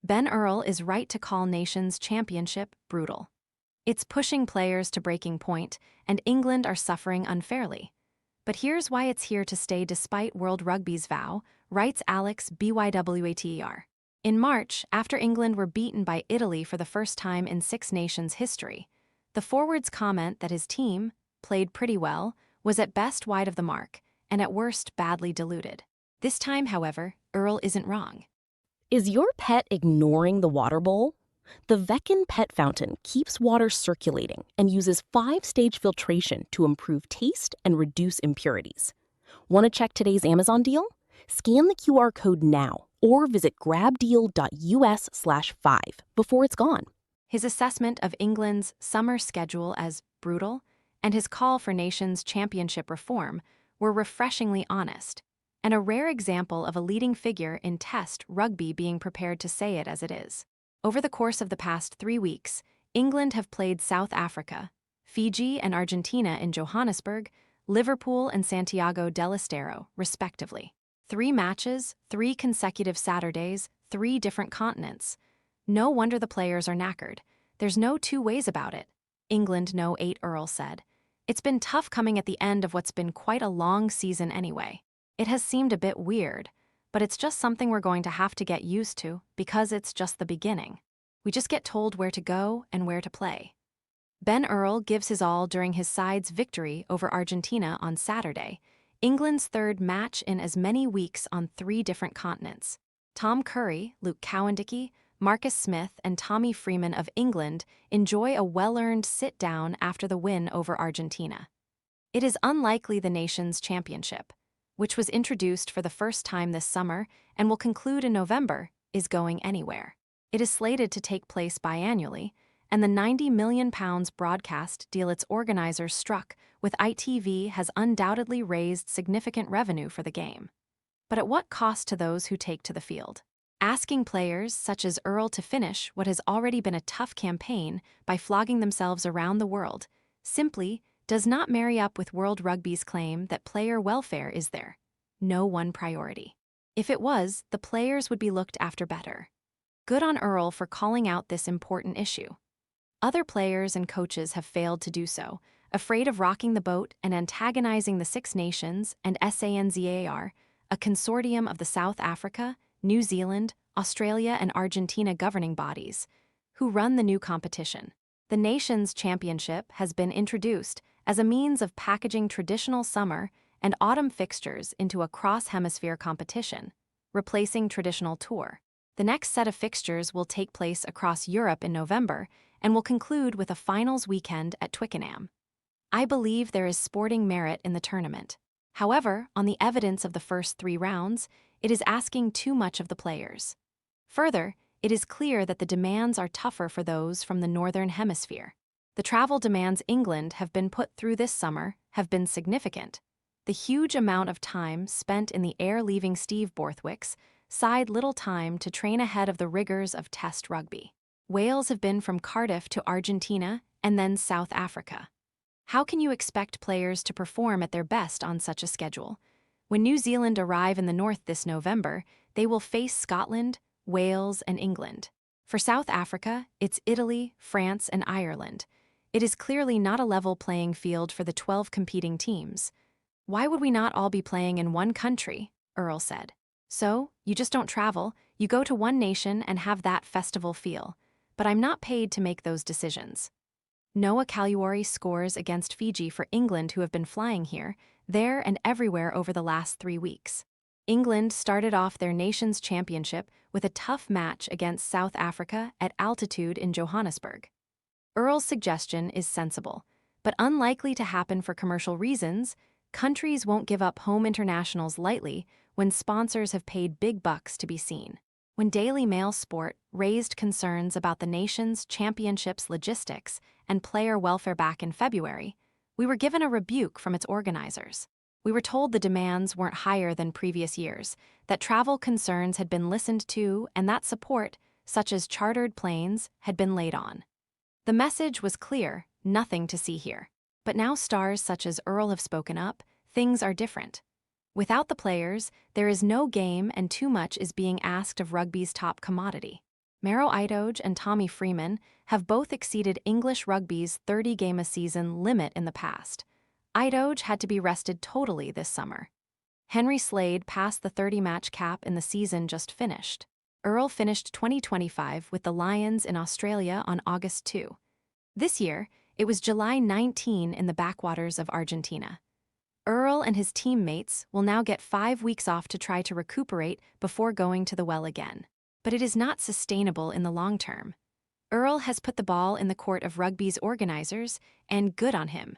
Ben Earl is right to call Nations Championship brutal. It's pushing players to breaking point, and England are suffering unfairly. But here's why it's here to stay despite World Rugby's vow, writes ALEX BYWATER. In March, after England were beaten by Italy for the first time in Six Nations history, the forward's comment that his team played pretty well was at best wide of the mark, and at worst badly deluded. This time, however, Earl isn't wrong. Is your pet ignoring the water bowl? The Veckin Pet Fountain keeps water circulating and uses 5-stage filtration to improve taste and reduce impurities. Want to check today's Amazon deal? Scan the QR code now or visit grabdeal.us/5 before it's gone. His assessment of England's summer schedule as brutal and his call for Nations Championship reform were refreshingly honest, and a rare example of a leading figure in Test rugby being prepared to say it as it is. Over the course of the past 3 weeks, England have played South Africa, Fiji and Argentina in Johannesburg, Liverpool and Santiago del Estero, respectively. 3 matches, 3 consecutive Saturdays, 3 different continents. No wonder the players are knackered. There's no two ways about it. England No 8 Earl said. It's been tough coming at the end of what's been quite a long season anyway. It has seemed a bit weird, but it's just something we're going to have to get used to because it's just the beginning. We just get told where to go and where to play. Ben Earl gives his all during his side's victory over Argentina on Saturday, England's 3rd match in as many weeks on 3 different continents. Tom Curry, Luke Cowan-Dickie, Marcus Smith, and Tommy Freeman of England enjoy a well-earned sit-down after the win over Argentina. It is unlikely the Nations Championship, which was introduced for the first time this summer and will conclude in November, is going anywhere. It is slated to take place biannually, and the £90 million broadcast deal its organizers struck with ITV has undoubtedly raised significant revenue for the game. But at what cost to those who take to the field? Asking players such as Earl to finish what has already been a tough campaign by flogging themselves around the world simply does not marry up with World Rugby's claim that player welfare is their no one priority. If it was, the players would be looked after better. Good on Earl for calling out this important issue. Other players and coaches have failed to do so, afraid of rocking the boat and antagonizing the Six Nations and SANZAAR, a consortium of the South Africa, New Zealand, Australia, and Argentina governing bodies, who run the new competition. The Nations Championship has been introduced as a means of packaging traditional summer and autumn fixtures into a cross-hemisphere competition, replacing traditional tour. The next set of fixtures will take place across Europe in November and will conclude with a finals weekend at Twickenham. I believe there is sporting merit in the tournament. However, on the evidence of the first 3 rounds, it is asking too much of the players. Further, it is clear that the demands are tougher for those from the Northern Hemisphere. The travel demands England have been put through this summer have been significant. The huge amount of time spent in the air leaving Steve Borthwick's side little time to train ahead of the rigors of Test rugby. Wales have been from Cardiff to Argentina and then South Africa. How can you expect players to perform at their best on such a schedule? When New Zealand arrive in the north this November, they will face Scotland, Wales, and England. For South Africa, it's Italy, France, and Ireland. It is clearly not a level playing field for the 12 competing teams. Why would we not all be playing in one country? Earl said. So, you just don't travel, you go to one nation and have that festival feel. But I'm not paid to make those decisions. Noah Kaluori scores against Fiji for England, who have been flying here, there, and everywhere over the last 3 weeks. England started off their Nations Championship with a tough match against South Africa at altitude in Johannesburg. Earl's suggestion is sensible, but unlikely to happen for commercial reasons. Countries won't give up home internationals lightly when sponsors have paid big bucks to be seen. When Daily Mail Sport raised concerns about the Nations Championship's logistics and player welfare back in February, we were given a rebuke from its organizers. We were told the demands weren't higher than previous years, that travel concerns had been listened to, and that support, such as chartered planes, had been laid on. The message was clear, nothing to see here. But now stars such as Earl have spoken up, things are different. Without the players, there is no game and too much is being asked of rugby's top commodity. Maro Idoge and Tommy Freeman have both exceeded English rugby's 30-game-a-season limit in the past. Idoge had to be rested totally this summer. Henry Slade passed the 30-match cap in the season just finished. Earl finished 2025 with the Lions in Australia on August 2. This year, it was July 19 in the backwaters of Argentina. Earl and his teammates will now get 5 weeks off to try to recuperate before going to the well again. But it is not sustainable in the long term. Earl has put the ball in the court of rugby's organizers, and good on him.